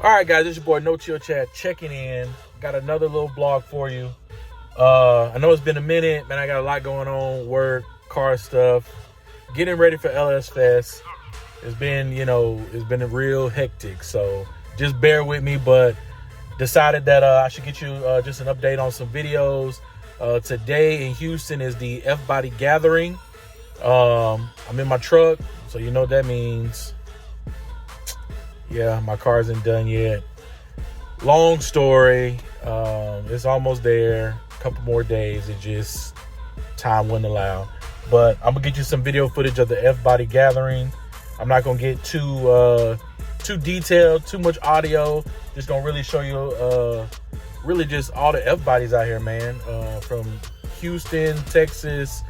All right, guys, it's your boy No Chill Chat checking in. Got another little vlog for you. I know it's been a minute, man. I got a lot going on, work, car stuff, getting ready for LS Fest. It's been, it's been a real hectic. So just bear with me, but decided that I should get you just an update on some videos. Today in Houston is the F-Body Gathering. I'm in my truck, so you know what that means. Yeah, my car isn't done yet. Long story. It's almost there. A couple more days. It just, time wouldn't allow. But I'm going to get you some video footage of the F-Body Gathering. I'm not going to get too detailed, too much audio. Just going to really show you really just all the F-Bodies out here, man. From Houston, Texas,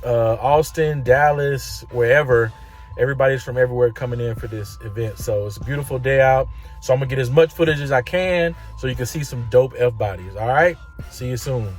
Austin, Dallas, wherever. Everybody's from everywhere coming in for this event. So it's a beautiful day out. So I'm going to get as much footage as I can so you can see some dope F-Bodies. All right? See you soon.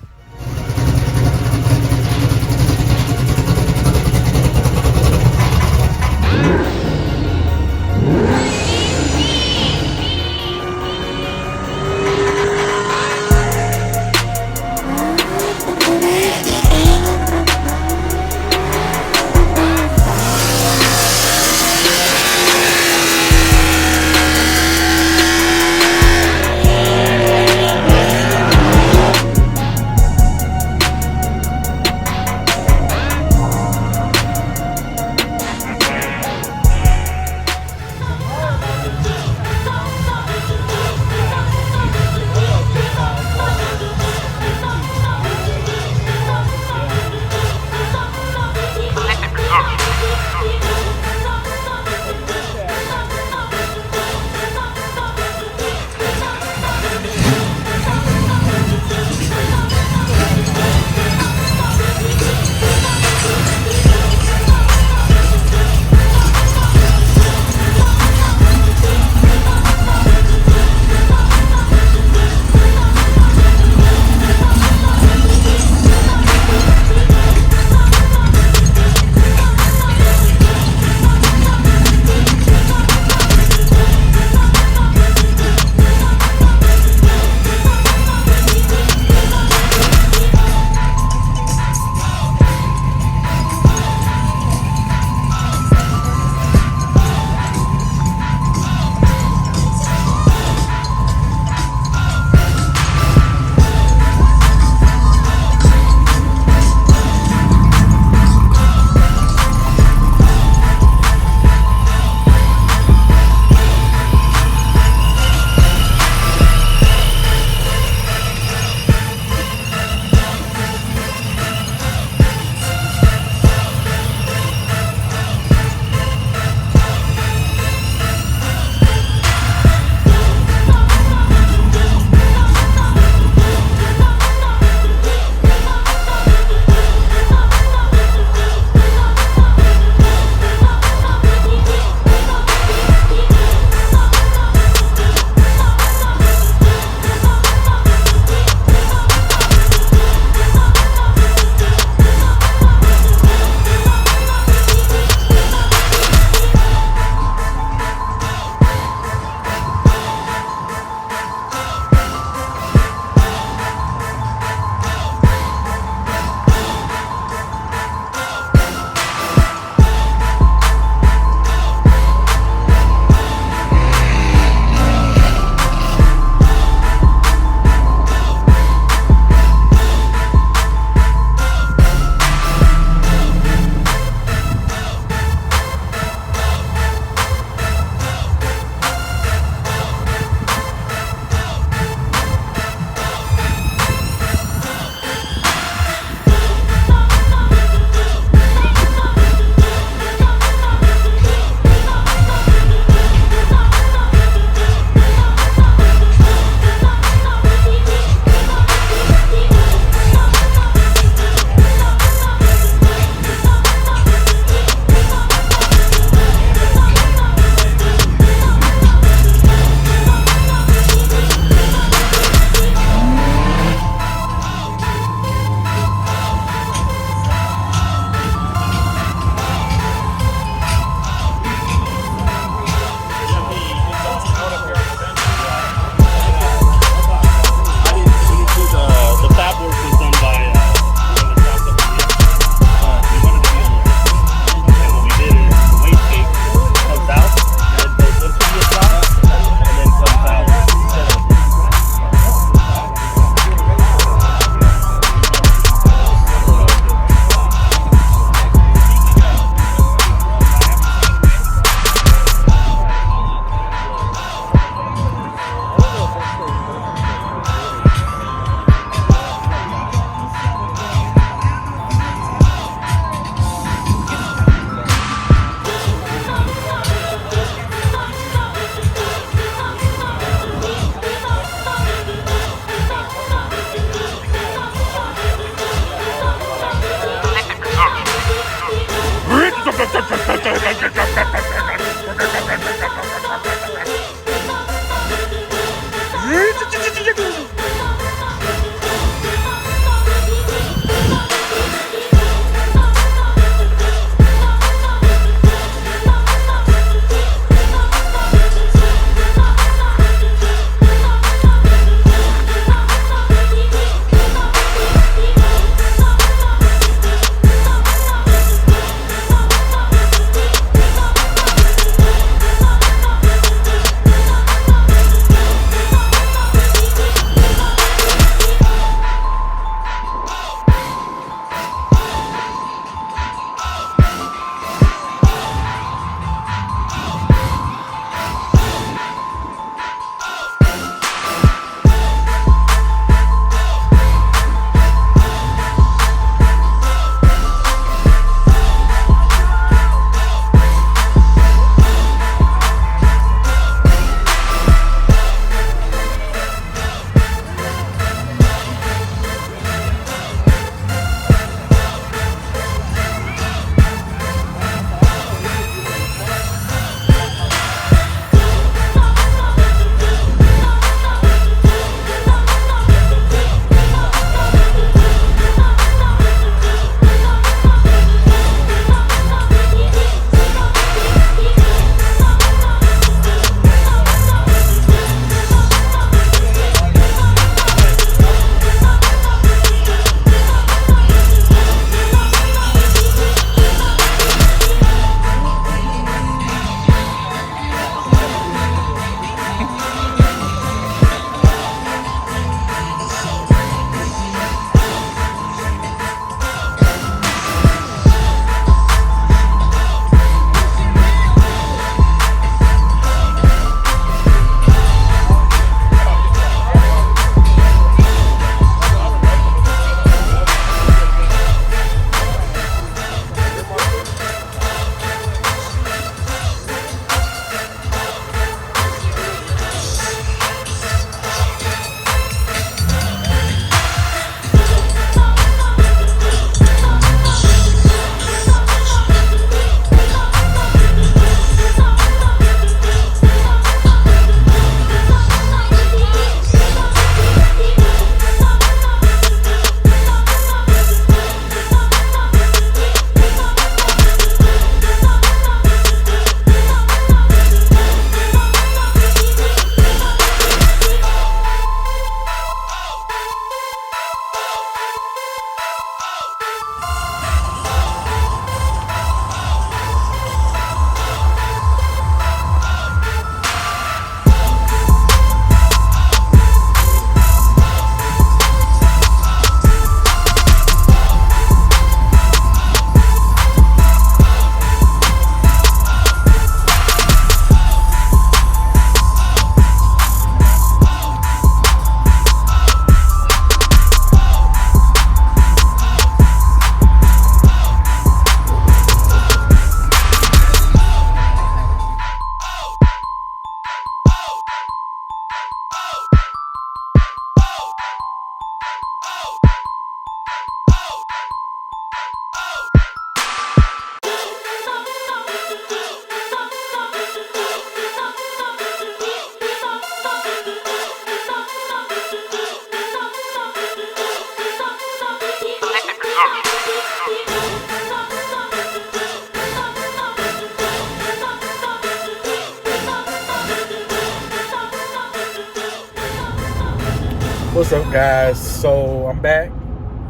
What's up, guys? So I'm back.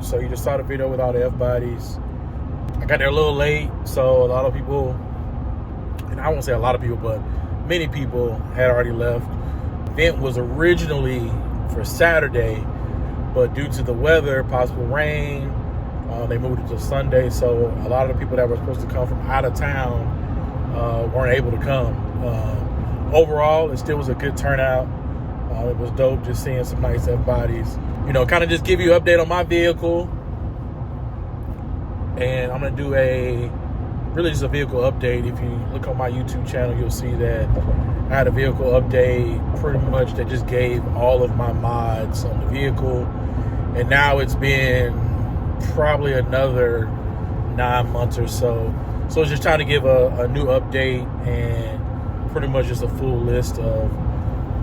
So you just saw the video with all the F bodies. I got there a little late, so a lot of people, and I won't say a lot of people, but many people had already left. The event was originally for Saturday, but due to the weather, possible rain, they moved it to Sunday. So a lot of the people that were supposed to come from out of town weren't able to come. Overall, it still was a good turnout. It was dope just seeing some nice F bodies. You know, kind of just give you an update on my vehicle. And I'm going to do really just a vehicle update. If you look on my YouTube channel, you'll see that I had a vehicle update pretty much that just gave all of my mods on the vehicle. And now it's been probably another 9 months or so. So it's just trying to give a new update and pretty much just a full list of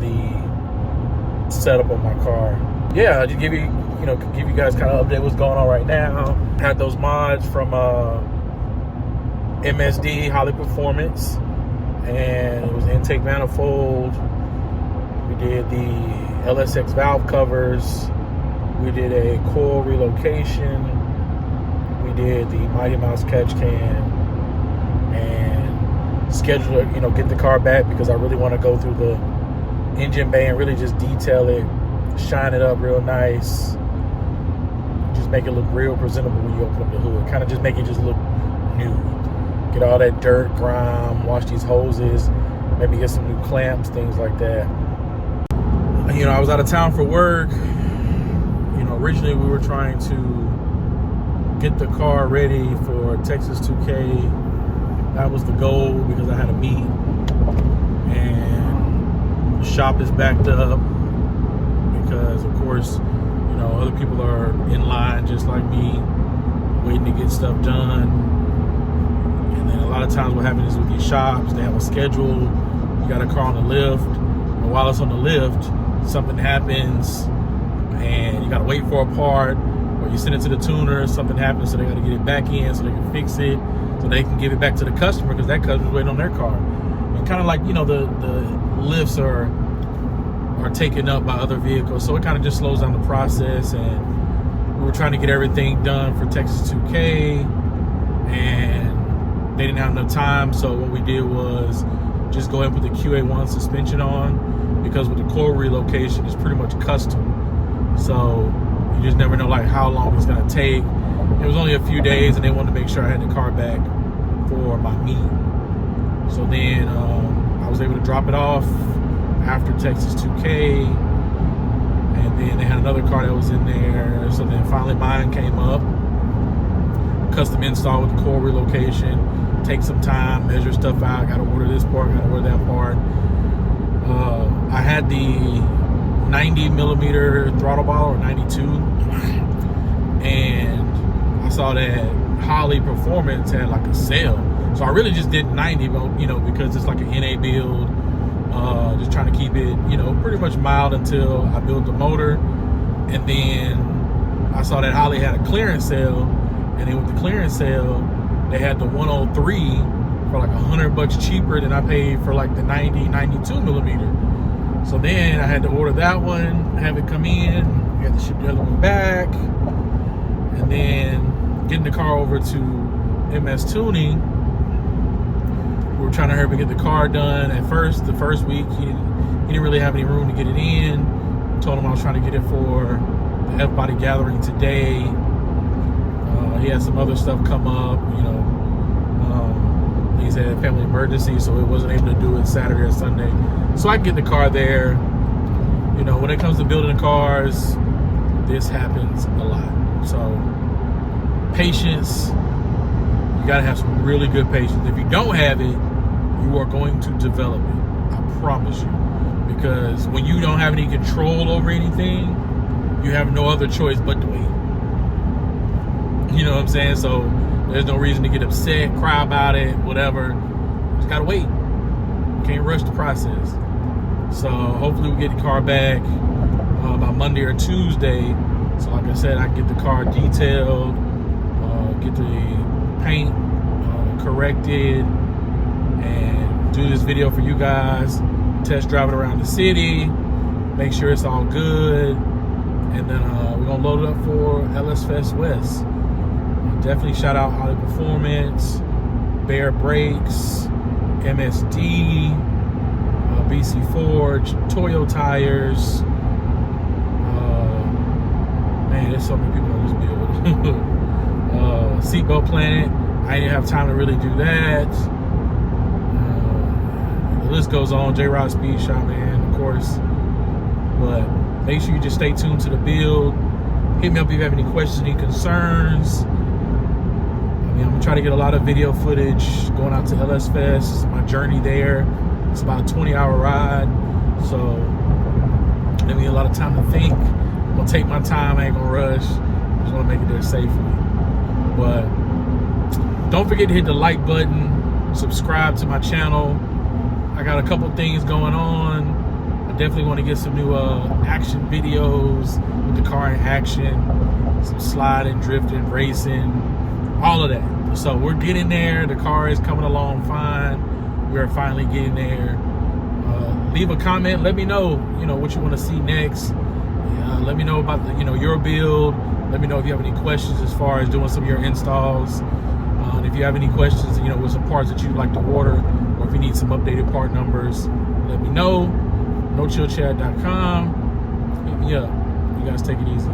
the setup on my car. Yeah, just give you guys kind of update what's going on right now. Had those mods from MSD Holly Performance, and it was intake manifold. We did the LSX valve covers. We did a coil relocation. We did the Mighty Mouse catch can, and schedule it, get the car back because I really want to go through the engine bay and really just detail it, shine it up real nice, just make it look real presentable when you open up the hood. Kind of just make it just look new. Get all that dirt, grime, wash these hoses, maybe get some new clamps, things like that. I was out of town for work. Originally we were trying to get the car ready for Texas 2K. That was the goal because I had a meet. And the shop is backed up because, of course, other people are in line just like me, waiting to get stuff done. And then a lot of times what happens is with these shops, they have a schedule. You got a car on the lift, and while it's on the lift, something happens, and you got to wait for a part, or you send it to the tuner, something happens, so they got to get it back in so they can fix it, so they can give it back to the customer because that customer's waiting on their car. And kind of like, the lifts are taken up by other vehicles, so it kind of just slows down the process. And we were trying to get everything done for Texas 2K, and they didn't have enough time, so what we did was just go ahead and put the QA1 suspension on, because with the coil relocation, it's pretty much custom, so you just never know like how long it's going to take. It was only a few days, and they wanted to make sure I had the car back for my meet. So then I was able to drop it off after Texas 2K, and then they had another car that was in there. So then finally mine came up, custom install with the coil relocation. Take some time, measure stuff out, gotta order this part, gotta order that part. I had the 90 millimeter throttle bottle, or 92, and I saw that Holly Performance had like a sale. So I really just did 90, but because it's like an NA build, just trying to keep it, pretty much mild until I build the motor. And then I saw that Holly had a clearance sale, and then with the clearance sale, they had the 103 for like $100 cheaper than I paid for like the 92 millimeter. So then I had to order that one, have it come in, we had to ship the other one back, and then getting the car over to MS Tuning. We were trying to hurry up and get the car done. At first, the first week, he didn't really have any room to get it in. Told him I was trying to get it for the F-body gathering today. He had some other stuff come up, he's had a family emergency, so he wasn't able to do it Saturday or Sunday. So I get the car there. When it comes to building cars, this happens a lot. So patience, you gotta have some really good patience. If you don't have it, you are going to develop it, I promise you. Because when you don't have any control over anything, you have no other choice but to wait. You know what I'm saying? So there's no reason to get upset, cry about it, whatever. Just gotta wait. Can't rush the process. So hopefully we get the car back by Monday or Tuesday. So like I said, I can get the car detailed, get the paint corrected, and do this video for you guys. Test drive it around the city, make sure it's all good, and then we're gonna load it up for LS Fest West. Definitely shout out Holly Performance, Bear Brakes, MSD, BC Forge, Toyo Tires. Man, there's so many people on this build. Seatbelt Planet. I didn't have time to really do that. The list goes on. J-Rod Speed Shop, man, of course. But make sure you just stay tuned to the build. Hit me up if you have any questions, any concerns. I'm gonna try to get a lot of video footage going out to LS Fest. My journey there. It's about a 20-hour ride, so give me a lot of time to think. I'm gonna take my time. I ain't gonna rush. I just wanna make it there safely. But don't forget to hit the like button. Subscribe to my channel. I got a couple things going on. I definitely want to get some new action videos with the car in action, some sliding, drifting, racing, all of that. So we're getting there. The car is coming along fine. We're finally getting there. Leave a comment. Let me know, what you want to see next. Let me know about your build. Let me know if you have any questions as far as doing some of your installs. And if you have any questions, with some parts that you'd like to order, or if you need some updated part numbers, let me know. NoChillChat.com. Hit me up. You guys take it easy.